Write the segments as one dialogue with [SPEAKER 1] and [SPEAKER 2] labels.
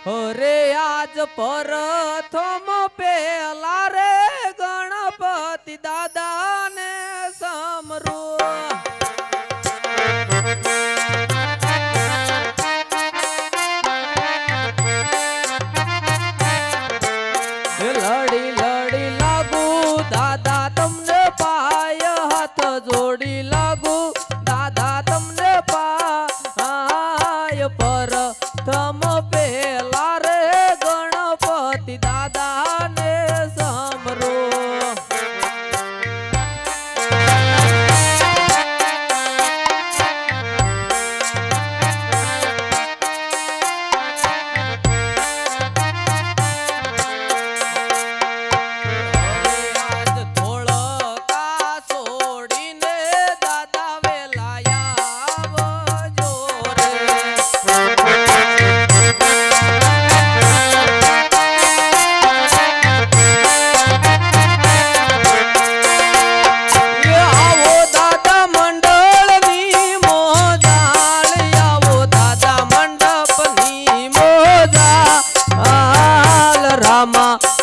[SPEAKER 1] અરે આજ પ્રથમ પેલા રે ગણપતિ દાદા ને સમરો લડી લડી લાગુ દાદા તમને પાય હાથ જોડી લાગુ દાદા તમને પાય પ્રથમ પેલા રે ગણપતિ દાદા ને સમરો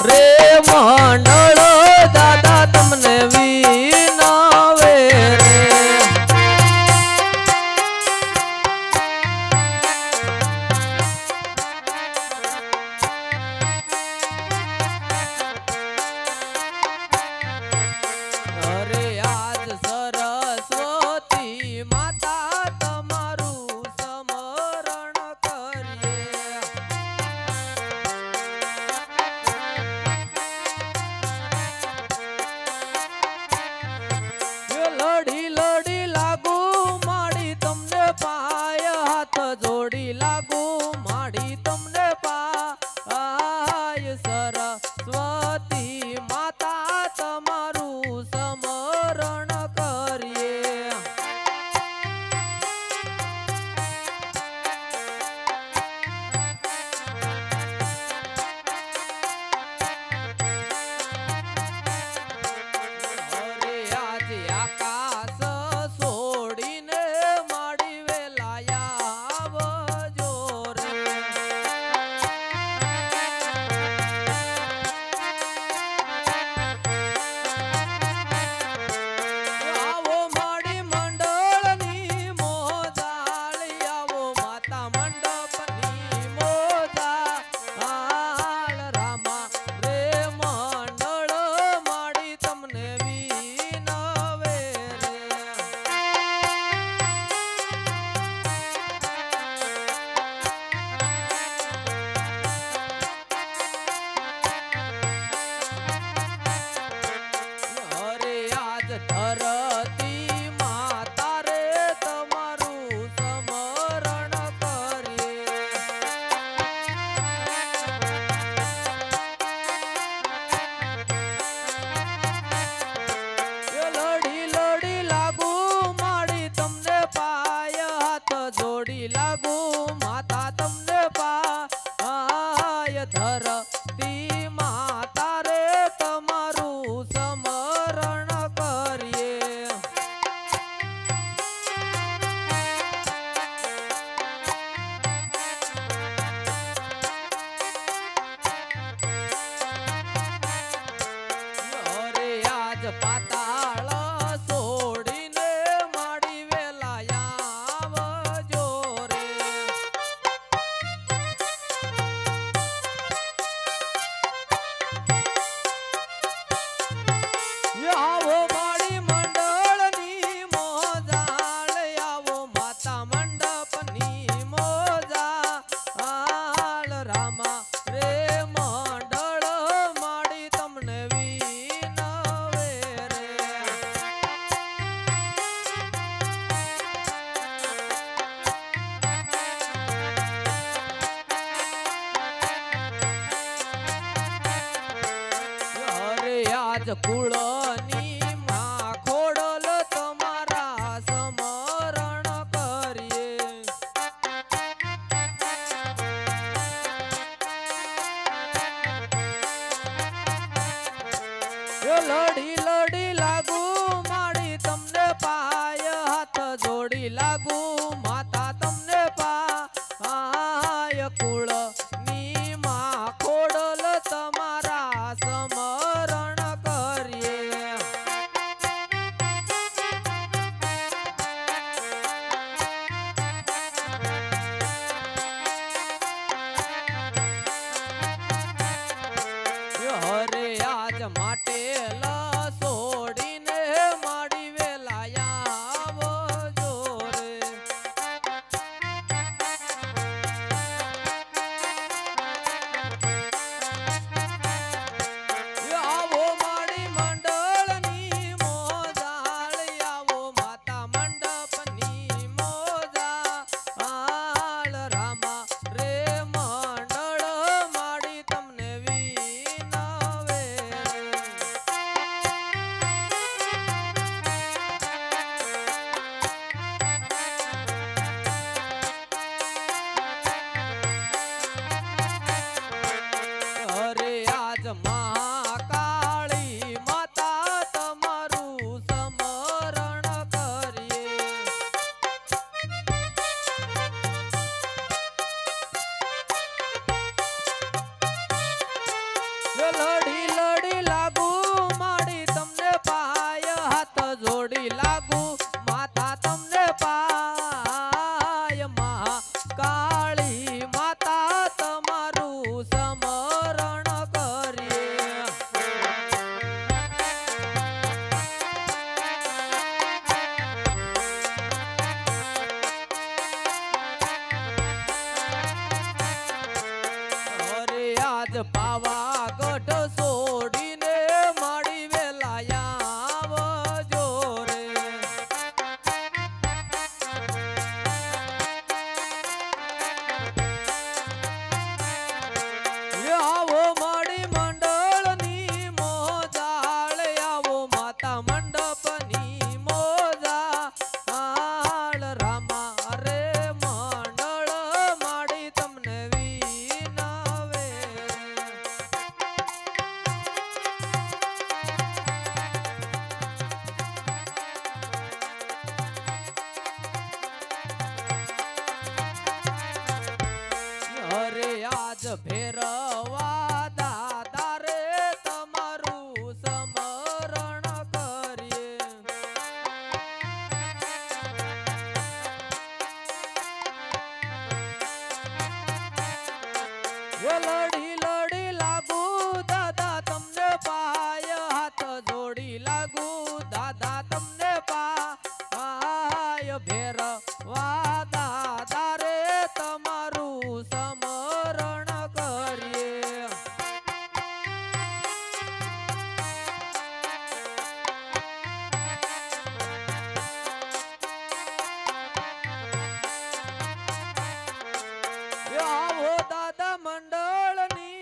[SPEAKER 1] રે મંડળો દાદા તમને વિનવે રે અરે આજ સરસ્વતી માતા તમારું સ્મરણ કરીએ લડી લડી લાગુ માડી તમને પાય હાથ જોડી લાગુ માડી તમને પાય સરસ્વતી માતા તમારું સ્મરણ કરીએ અરે આજે આકાશ છોડીને માડી વેલાયા આવજો રે આવો માડી મંડળની મોજાળી આવો માતા મંડપની મોજાળ રામા રે મંડળ માડી તમને વિનવે રે અરે આજ ધરતી માતા રે તમારું સ્મરણ કરીએ લડી લડી લાગુ માડી તમને પાય હાથ જોડી લાગુ માતા તમને પાય ધરતી માતા રે તમારું સ્મરણ કરીએ અરે આજ પાતાળ છોડીને માડી વેલાયા આવજો રે આવો માડી મંડળની મોજાળ આવો માતા મંડપની મોજાળ રામા રે મંડળ માડી તમને વિનવે રે અરે આજ કુળની માં ખોડલ તમારા સ્મરણ કરીએ લડી લડી લાગુ માડી તમને પાય હાથ જોડી લાગુ માતા તમને પાય કુળ ની મહાકાળી માતા તમારું સમરણ કરીએ. લડી લડી લાગુ માડી તમને પાય હાથ જોડી લાગુ માતા તમને પાય મહાકાળી માતા તમારું સમરણ કરીએ. અરે આજ પાવાગઢ છોડીને માડી વેલા આવજો રે. આવો માડી મંડળની મોજાળ આવો માતા મંડપની મોજાળ રામા રે મંડળ માડી તમને વિનવે. અરે આજ ભેરવા દાદા રે તમારું સમરણ કરીએ. લડી લડી લાગુ દાદા તમને પાય હાથ જોડી લાગુ દાદા તમને પાય ભેરવા દાદા રે તમારું સમરણ કરીએ. આવો દાદા મંડળની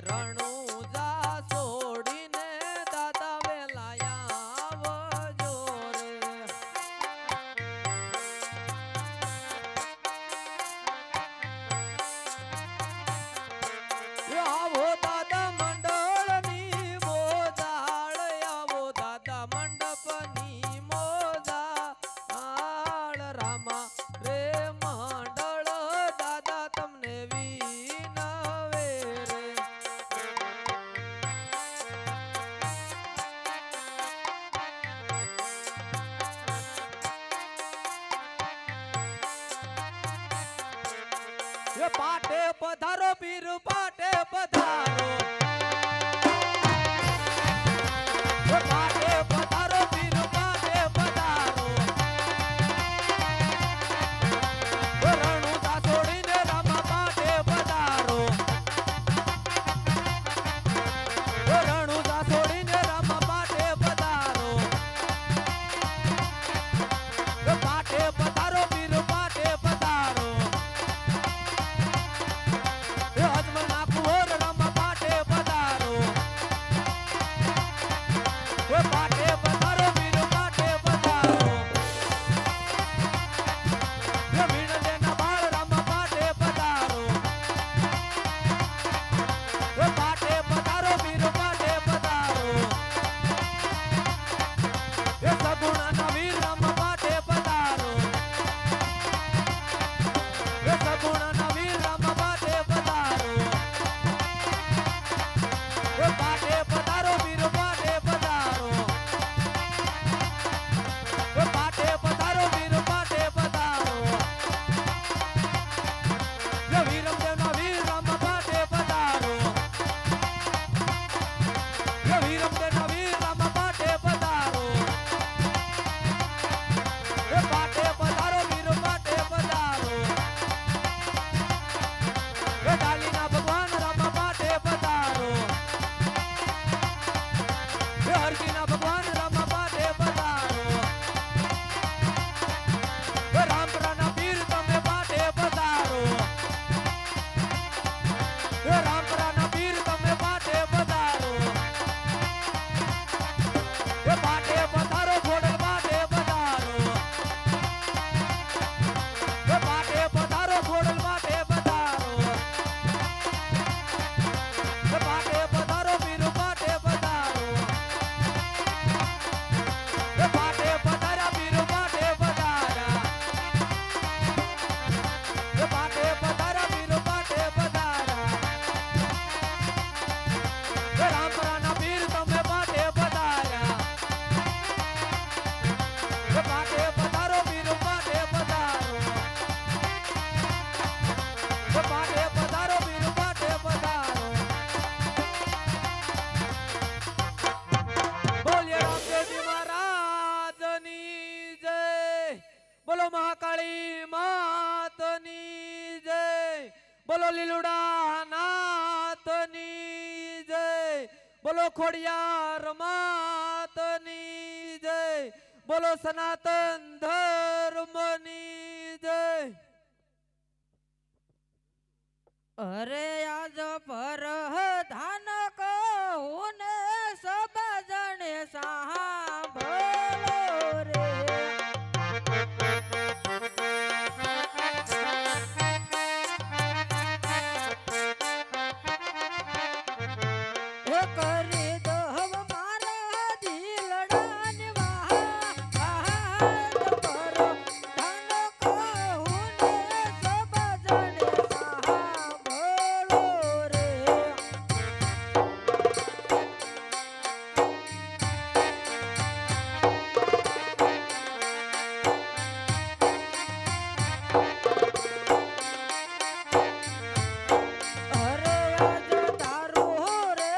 [SPEAKER 1] રણુજા છોડીને દાદા વેલાયા આવજો રે. આવો દાદા મંડળની મોજાળ, આવો દાદા મંડપની મોજાળ. રામા રે મંડળ દાદા તમને વિનવે રે. પાટે પધારો પીર પાટે પધારો. પાટે પધારો પીર પાટે પધારો. રણુજા છોડીને રામા પાટે પધારો. રણુજા છોડીને રામા પાટે પધારો. પાટે પધારો પીર પાટે પધારો. અજમલના કુંવર રામા પાટે પધારો. પાટે પધારો વીર પાટે પધારો. વીણદેના બાળ રામા પાટે પધારો. પાટે પધારો વીર પાટે પધારો. સગુણાના વીર રામા પાટે પધારો. સગુણાના વીર રામા પાટે પધારો. પાટે પધારો વીર પાટે પધારો. પાટે પધારો વીર પાટે પધારો. વીરમદેવના વીર રામા પાટે પધારો. વીરમદેવના વીર રામા પાટે પધારો. પાટે પધારો વીર પાટે પધારો. ડાલીના ભગવાન રામા પાટે પધારો. હરકીના ભગવાન રામા પાટે પધારો. રામપરાના પીર તમે પાટે પધારો. રામપરાના પીર તમે પાટે પધારો. પાટે પધારો ખોડલ પાટે પધારો. પાટે પધારો ખોડલ પાટે પધારો. પાટે પધારો પીર પાટે પધારો. પાટે પધાર્યા પીર પાટે પધાર્યા. પાટે પધાર્યા પીર પાટે પધાર્યા. રામપરાના પીર તમે પાટે પધાર્યા. પાટે પધારો પીર પાટે પધારો. પાટે પધારો પીર પાટે પધારો. બોલીએ રામદેવજી મહારાજની જય. બોલો મહાકાળી માતની જય. બોલો લીલુડા નાથની જય. બોલો ખોડિયાર માતની જય. બોલો સનાતન ધર્મની જય.
[SPEAKER 2] અરે આજ પર ધાન કહું ને સબ જણે સાંભળો રે. હે કરી દહવ મારા દિલડાને વાહ પર ધાન કહું ને સબ જણે સાંભળો રે. અરે આજ તારું રે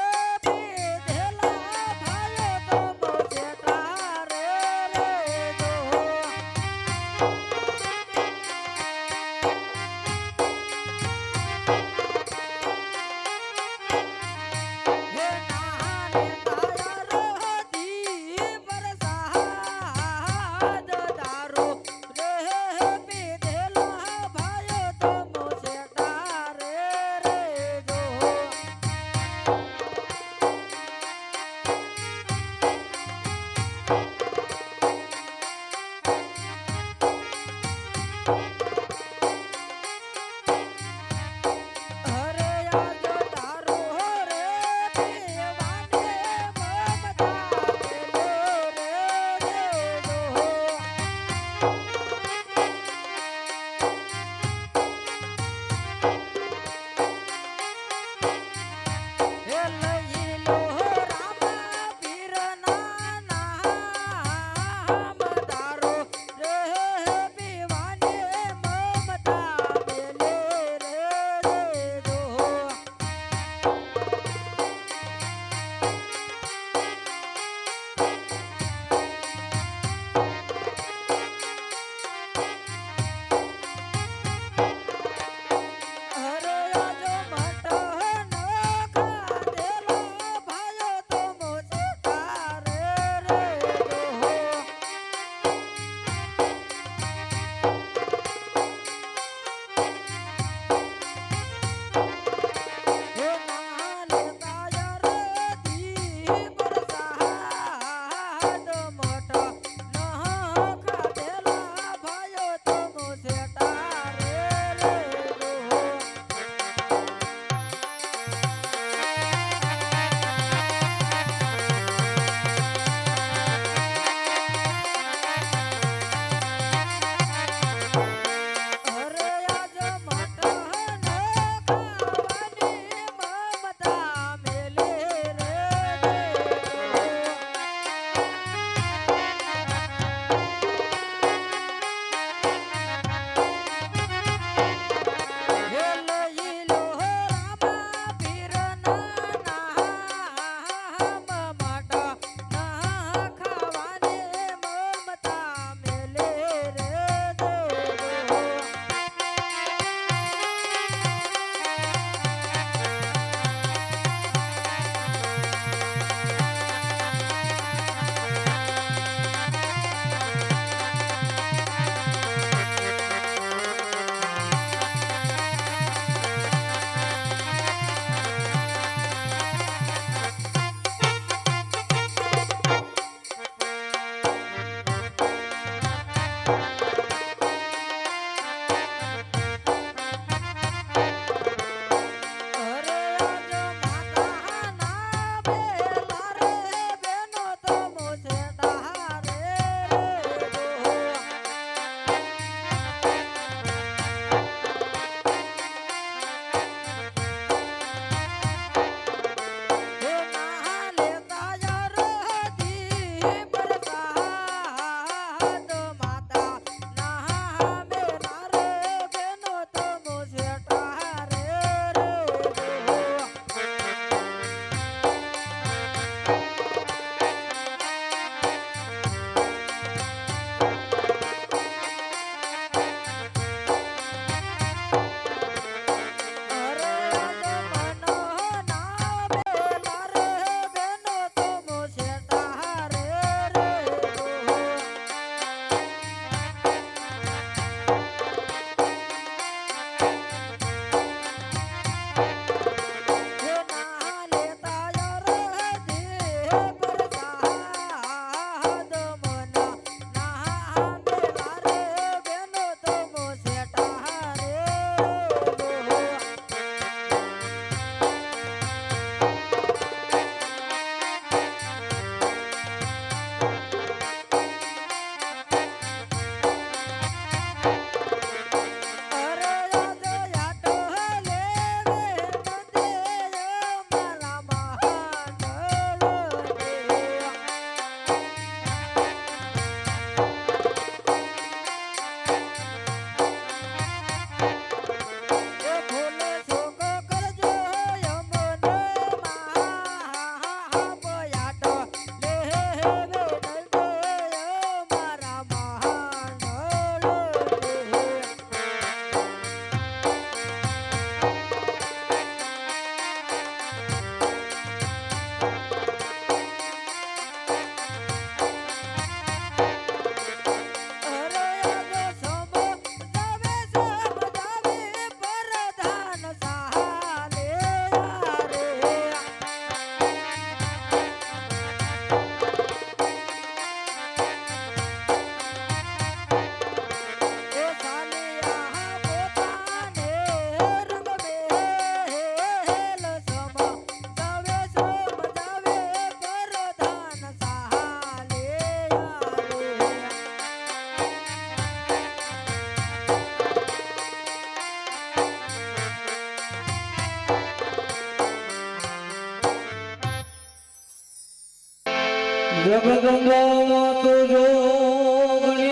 [SPEAKER 3] જગદંબા તું જોગણી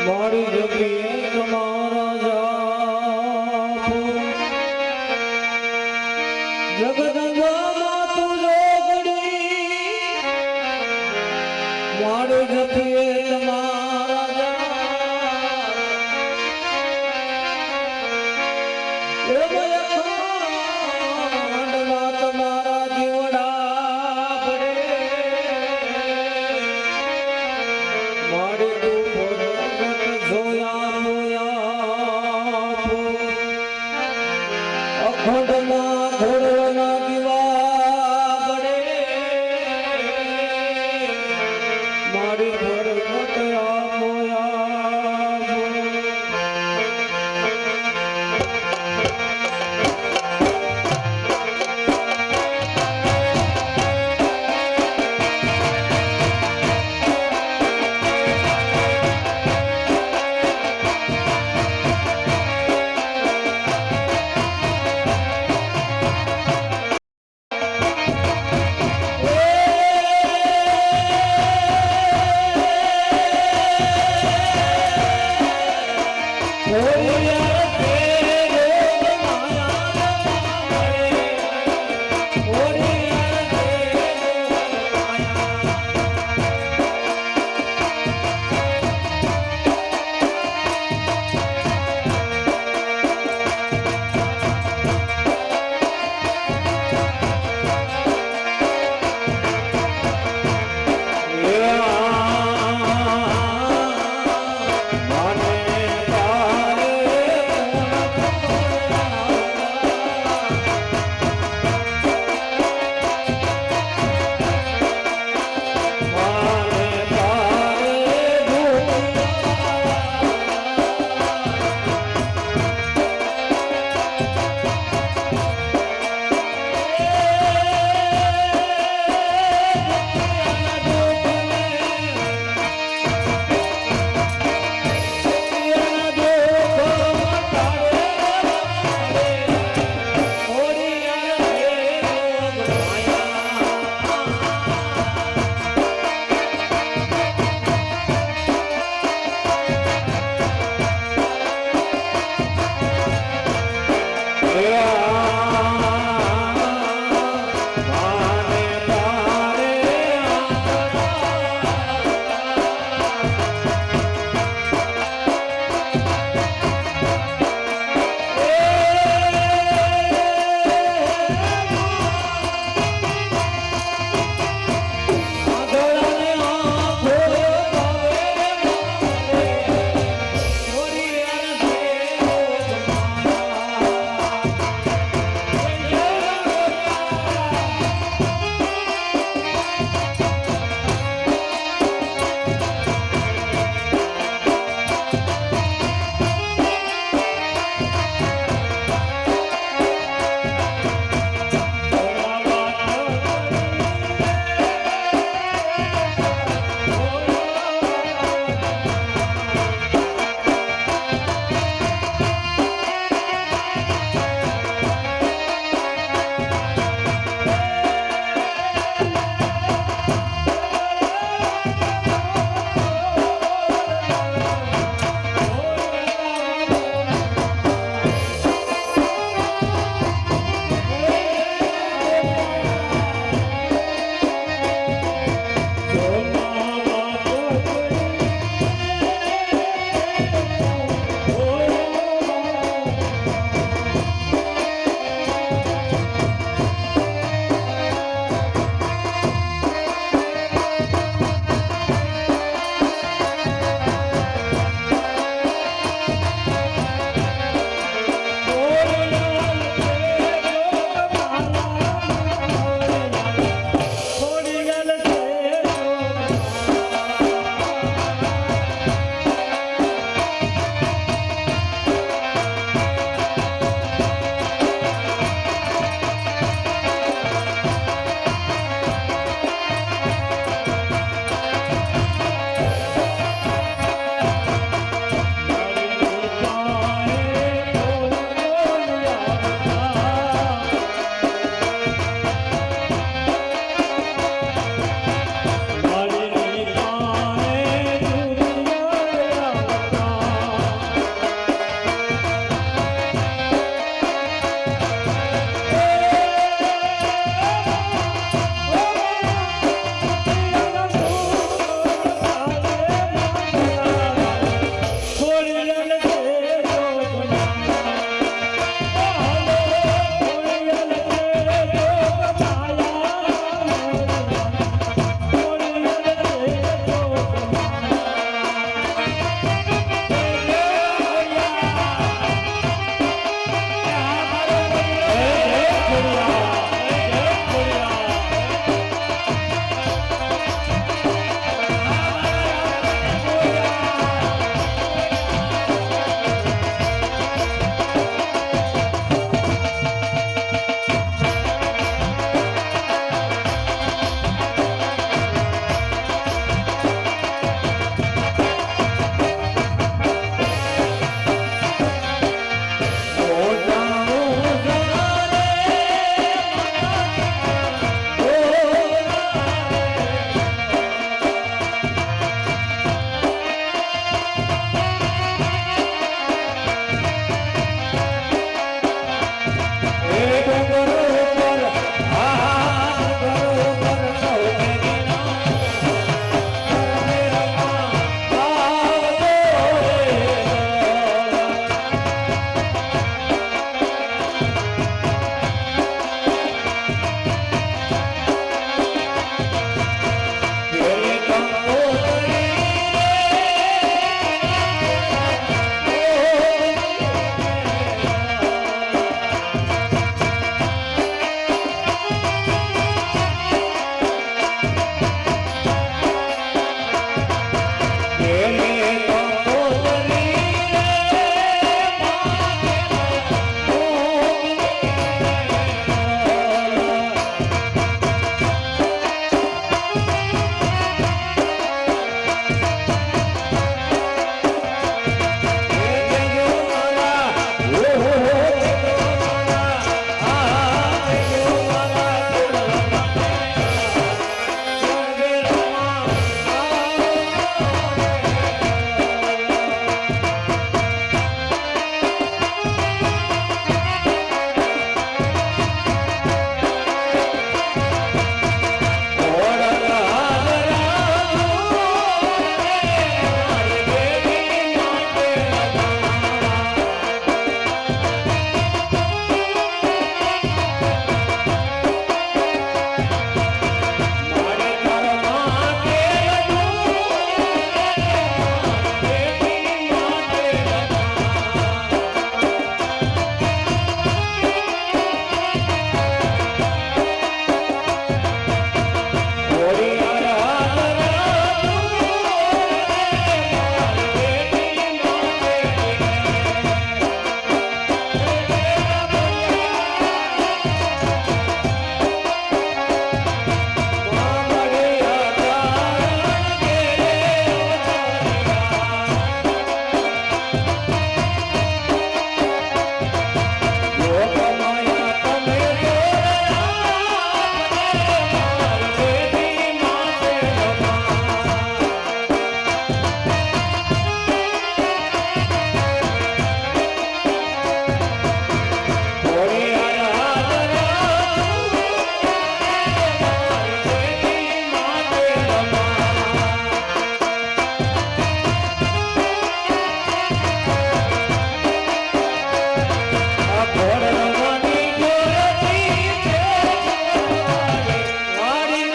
[SPEAKER 3] મારી જગી તમારા જાપો જગદંબા તું જોગણી મારી જગી તમારા જાપો તમારા દીવડા પડે મારે અખંડમાં ઘોડના દીવા પડે મારી ભરગત મને તારે ઘોડ રમવાની જોરથી છે મારી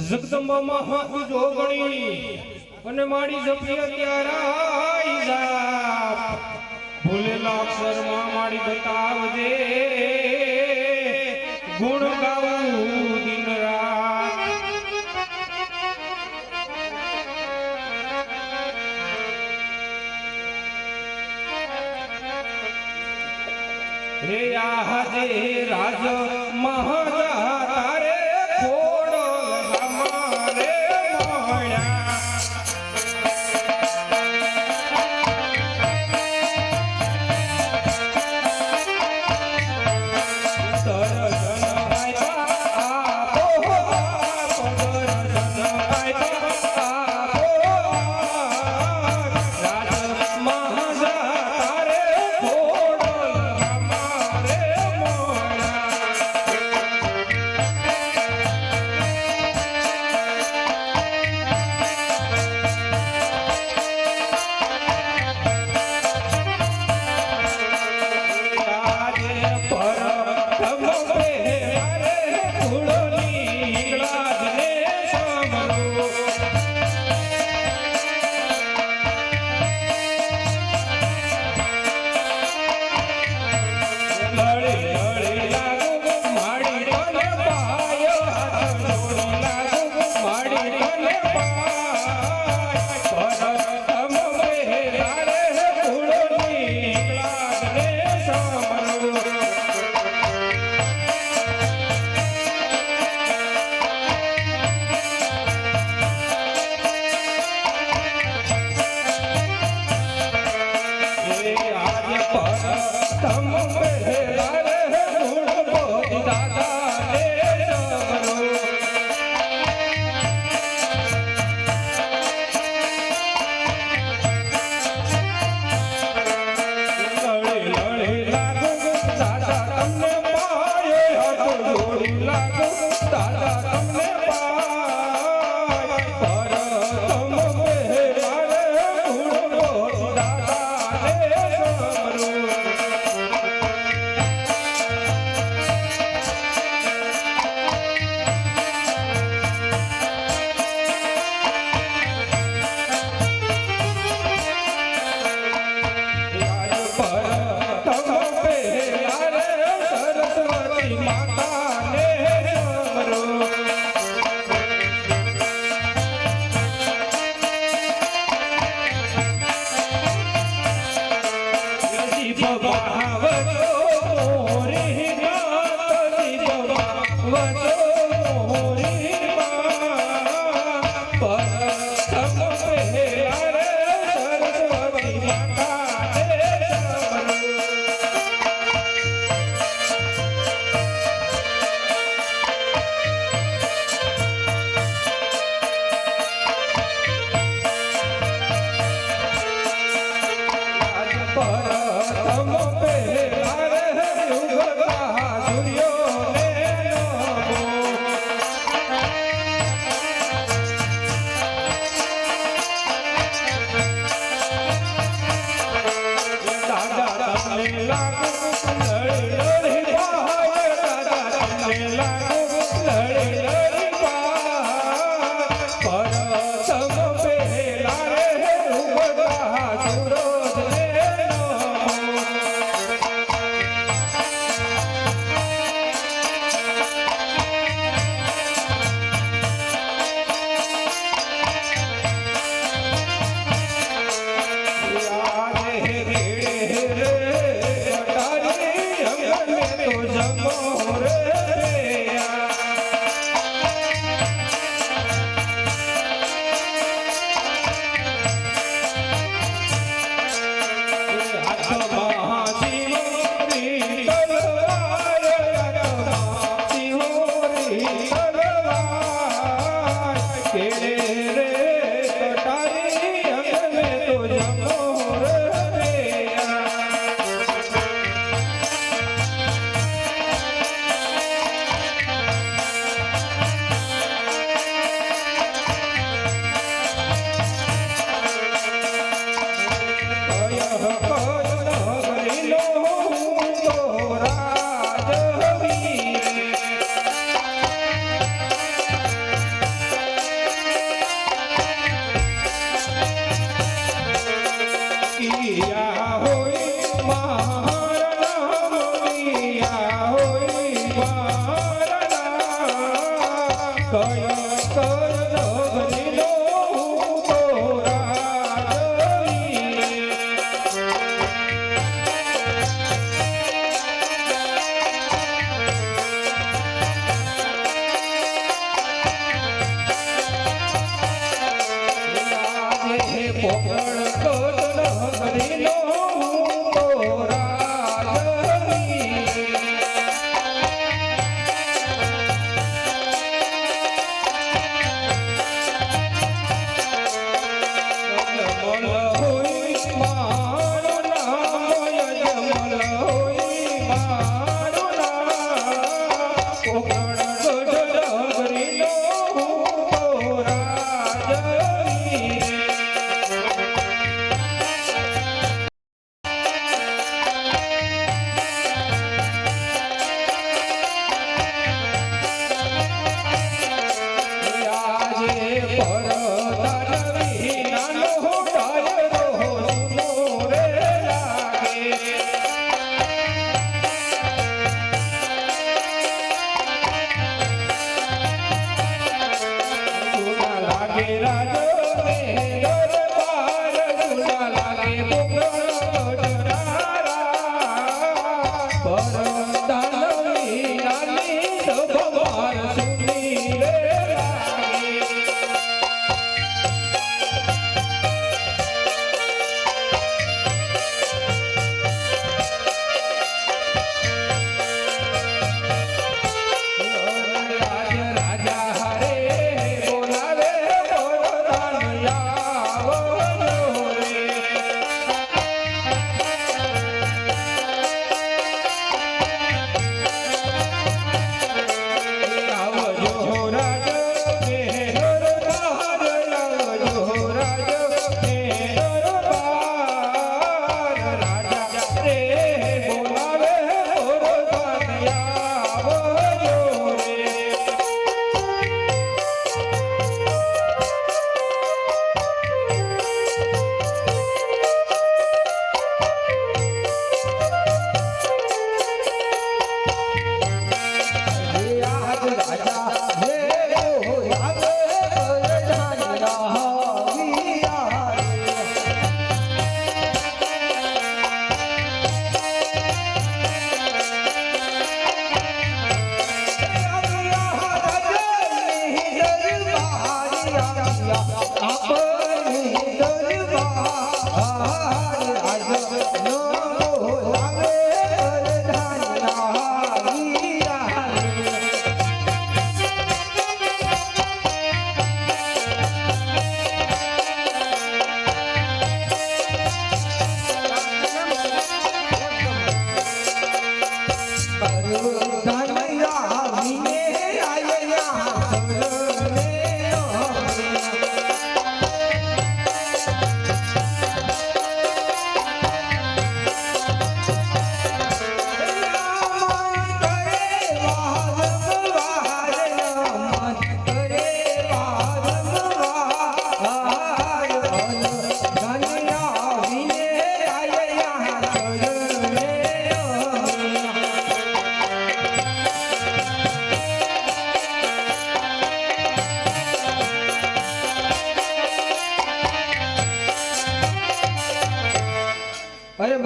[SPEAKER 3] જગદંબામાં હાથ જોગણી અને મારી જપિયા ત્યારે જા ભૂલેલા અક્ષરમાં મારી બતાવજે ગુણ ગાવું દિન રાત રે આજે રાજ મહાજા તારે ખોડ હમારે મળ્યા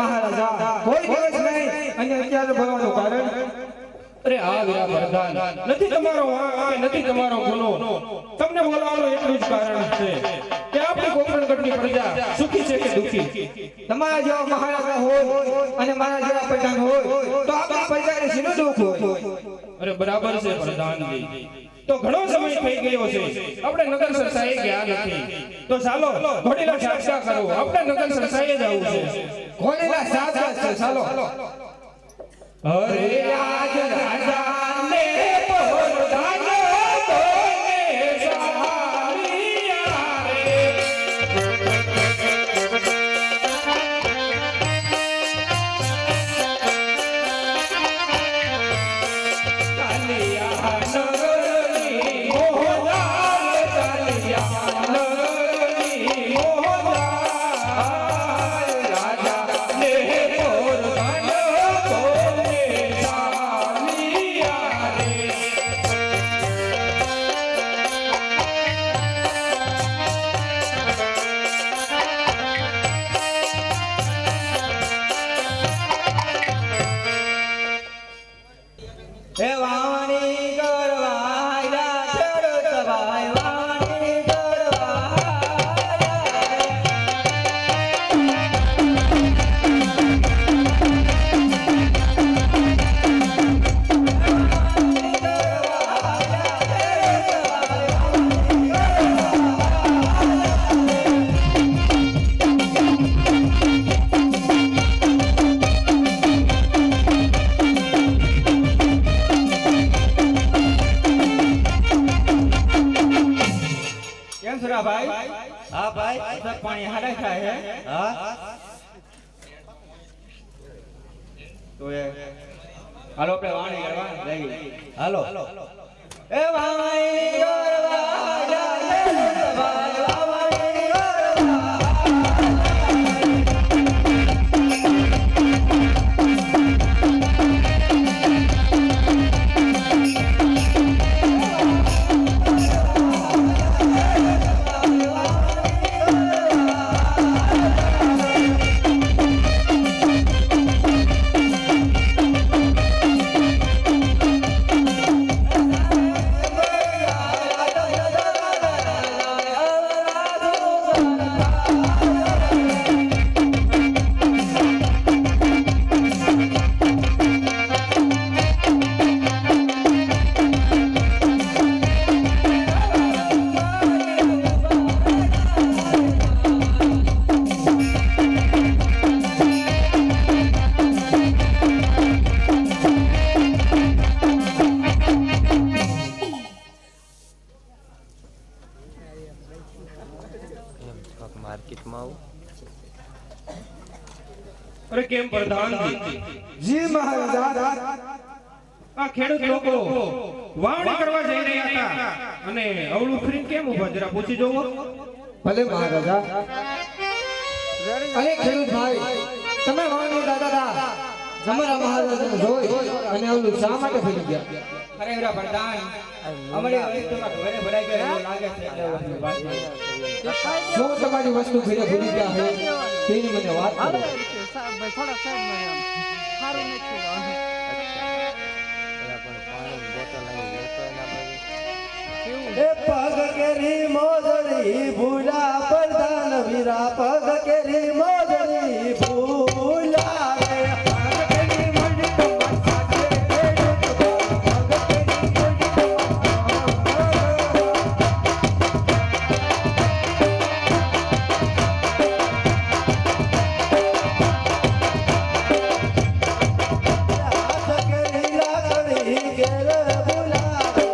[SPEAKER 4] મહારાજા કોઈ દિવસ નહીં અને અત્યારે બોલવાનું કારણ
[SPEAKER 3] અરે આ વીરા પ્રધાન નથી તમારો વાંક નથી તમારો ગુનો તમને બોલાવવાનું એટલું જ કારણ છે કે આપણી કોકણગઢની પ્રજા સુખી છે કે દુખી
[SPEAKER 4] તમારા જેવા મહારાજા હોય અને મારા જેવા પ્રધાન હોય તો આપણા પ્રજાને શેનું દુઃખ હોય
[SPEAKER 3] અરે બરાબર છે પ્રધાનજી તો ઘણો સમય થઈ ગયો છે આપણે નગર સરસાએ ગયા નથી તો ચાલો ઘોડીલા સાક્ષા કરો આપણે નગર સરસાએ જવું છે
[SPEAKER 4] ઘોડીલા સાચા છે ચાલો
[SPEAKER 3] અરે આજ રાજાને પ્રધાન કોને સહારિયા રે ચાલિયા નગરની મોહલાલ ચાલિયા નગરની મોહલાલ રાજા ને પ્રધાન કોને સહારિયા રે
[SPEAKER 4] હે વાણી ગરવાયા ચડત ભાઈ વાણી કેમ સુરા ભાઈ
[SPEAKER 1] હા ભાઈ
[SPEAKER 4] સર પાણી હારે ખાય હે
[SPEAKER 1] હા
[SPEAKER 4] તો એ હાલો આપણે વાણી કરવા લઈ
[SPEAKER 1] હાલો
[SPEAKER 4] એ વાણી ગરવાયા ચડત ભાઈ વાણી
[SPEAKER 1] માર્કેટમાં
[SPEAKER 3] અરે કેમ પ્રધાનજી
[SPEAKER 4] જી મહારાજા
[SPEAKER 3] આ ખેડૂત લોકો વાવણી કરવા જઈ રહ્યા હતા અને અવળું ફરીને કેમ ઊભા જરા પૂછી જોવો
[SPEAKER 4] ભલે મહારાજા અરે ખેડૂત ભાઈ તમે વાણી દાદા જમરા મહારાજાને જોઈ અને ઓલું શા માટે ફરી ગયા અરે એરા પ્રધાન અમારી વસ્તુમાં ઘરે ભરાઈ ગયો એવું લાગે છે એટલે વસ્તુ વાત શું તમારી વસ્તુ ઘરે ભૂલી ગયા હે તેની મને વાત કરો
[SPEAKER 2] થોડાક સાઈડમાં એમ સારું નથી
[SPEAKER 1] એ પગ કેરી મોજડી ભૂલા પ્રધાન વીરા પગ કેરી મોજડી ભૂલા રે પગ કેરી મોજડી તો સાથે ખેડૂત પગ કેરી મોજડી હાથ કેરી લાકડી કેર ભૂલા ભૂલા રે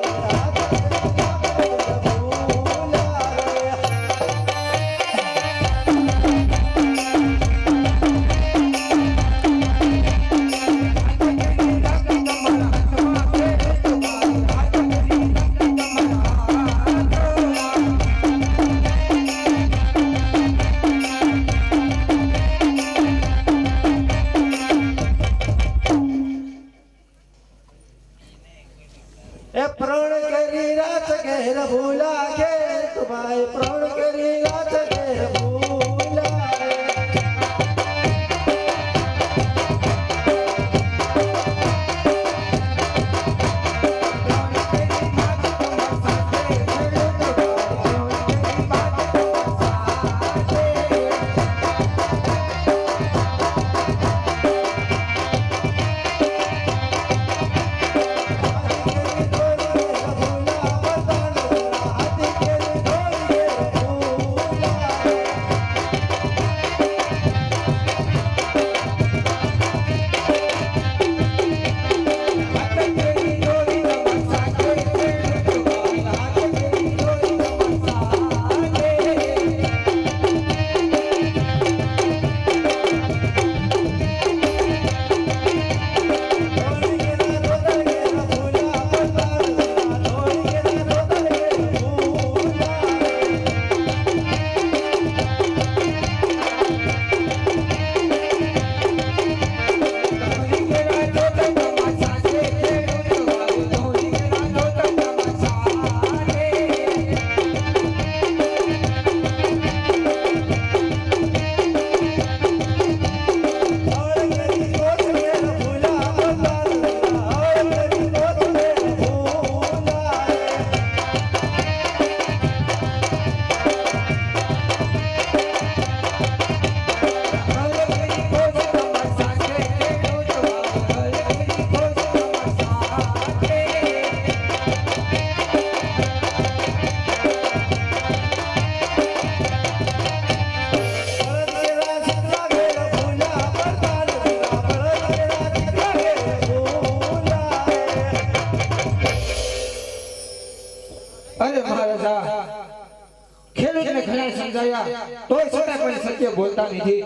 [SPEAKER 4] જાય તોય છતાં પણ સત્ય બોલતા નથી.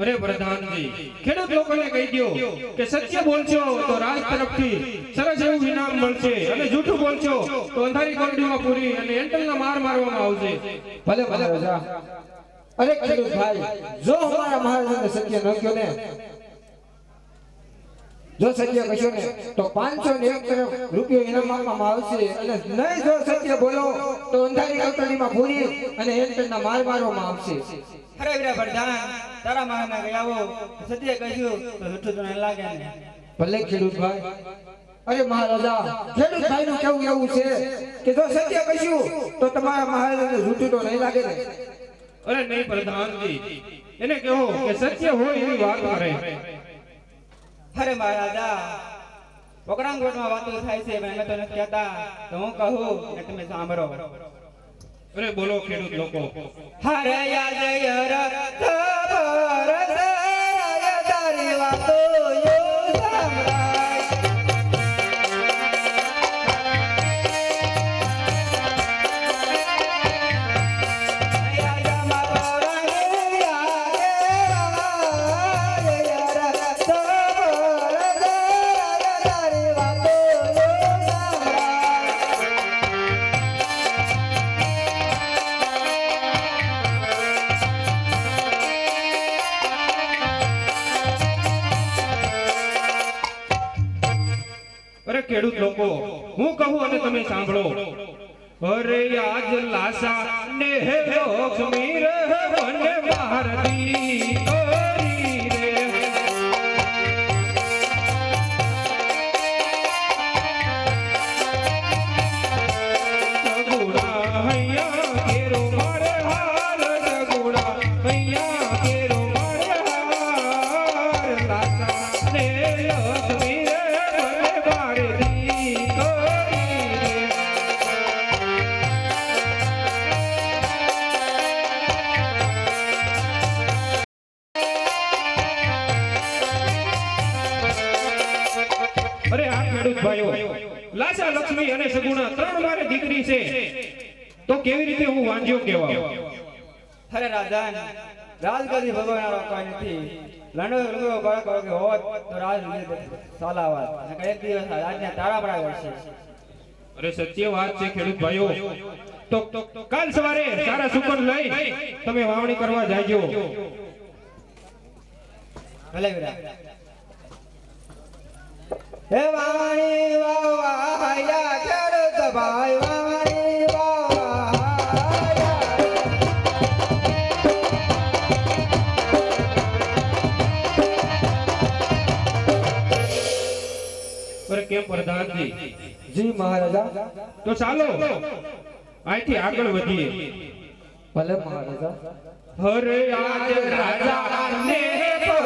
[SPEAKER 3] અરે પ્રધાનજી, ખેડૂત લોકોને કહી દો કે સત્ય બોલશો તો રાજ તરફથી સરસ એવું ઇનામ મળશે અને જૂઠું બોલશો તો અંધારી કોરડીમાં પૂરી અને એન્ટલના માર મારવામાં આવશે.
[SPEAKER 4] ભલે મહારાજા. અરે ખેડૂત ભાઈ, જો અમારા મહારાજાને સત્ય ન કહ્યો ને, જો સત્ય કહેશો ને તો 501 રૂપિયા ઇનામ આપવામાં આવશે અને નહીં જો સત્ય બોલો તો અંધારી કોટડીમાં પૂરી અને એન્ટલના માર મારવામાં આવશે.
[SPEAKER 2] અરે વીરા પ્રધાન, તારા મહાના ગયા આવો સત્ય કહ્યું તો જૂઠું તો ન લાગે ને.
[SPEAKER 4] ભલે ખેડૂત ભાઈ. અરે મહારાજા, ખેડૂત ભાઈ નું કેવું એવું છે કે જો સત્ય કહીશું તો તમારા મહારાજાને જૂઠું તો નહીં લાગે ને.
[SPEAKER 3] અરે નહીં પ્રધાનજી, એને કહો કે સત્ય હોય એવી વાત કરે.
[SPEAKER 2] અરે મહારાજા, પોકરાંગોટમાં વાતો થાય છે પણ અમે તો નથી કહેતા, તો હું કહું ને તમે સાંભળો.
[SPEAKER 3] અરે બોલો ખેડૂત લોકો.
[SPEAKER 2] હરે યાદ યર ખબર રાય તારી વાતો યો સાંભળાય. યાદ મારો રંગ યાદ યર ખબર રાય તારી વાતો યો સાંભળાય.
[SPEAKER 3] અરે ખેડૂત લોકો, હું કહું અને તમે સાંભળો. અરે આજ લાસા ને હે લક્ષ્મી રે મને ભારતી કરી રે. સગુણા હૈયા કેરો મારે હાલ, સગુણા હૈયા કેરો મારે હાલ. લાસા ને લક્ષ્મી રે મને ભારતી કરી રે. અરે આ ખેડૂત ભાઈઓ, લાસા લક્ષ્મી અને સગુણા ત્રણ મારે દીકરી છે, તો કેવી રીતે હું વાંજ્યો કહેવાઉં?
[SPEAKER 2] અરે રાજન, રાજગાદી ભગવાન કોઈ નથી. લંડો લંગડો બાળક કે હોત તો રાજ સાલાવાત અને એક દિવસ રાજને તારા પડા કરશે.
[SPEAKER 3] અરે સત્ય વાત છે ખેડૂત ભાઈઓ. તો કાલ સવારે સારા સુકન લઈ તમે વાવણી કરવા જાજો.
[SPEAKER 2] ભલે વીરા. હે વાણી વાવા હાયા ખેડૂત ભાઈ, વાણી વાવા હાયા.
[SPEAKER 3] અરે કેમ પ્રધાનજી?
[SPEAKER 4] જી મહારાજા.
[SPEAKER 3] તો ચાલો અહીંથી આગળ વધીએ.
[SPEAKER 4] ભલે મહારાજા.
[SPEAKER 3] હરે આજ રાજા ને પર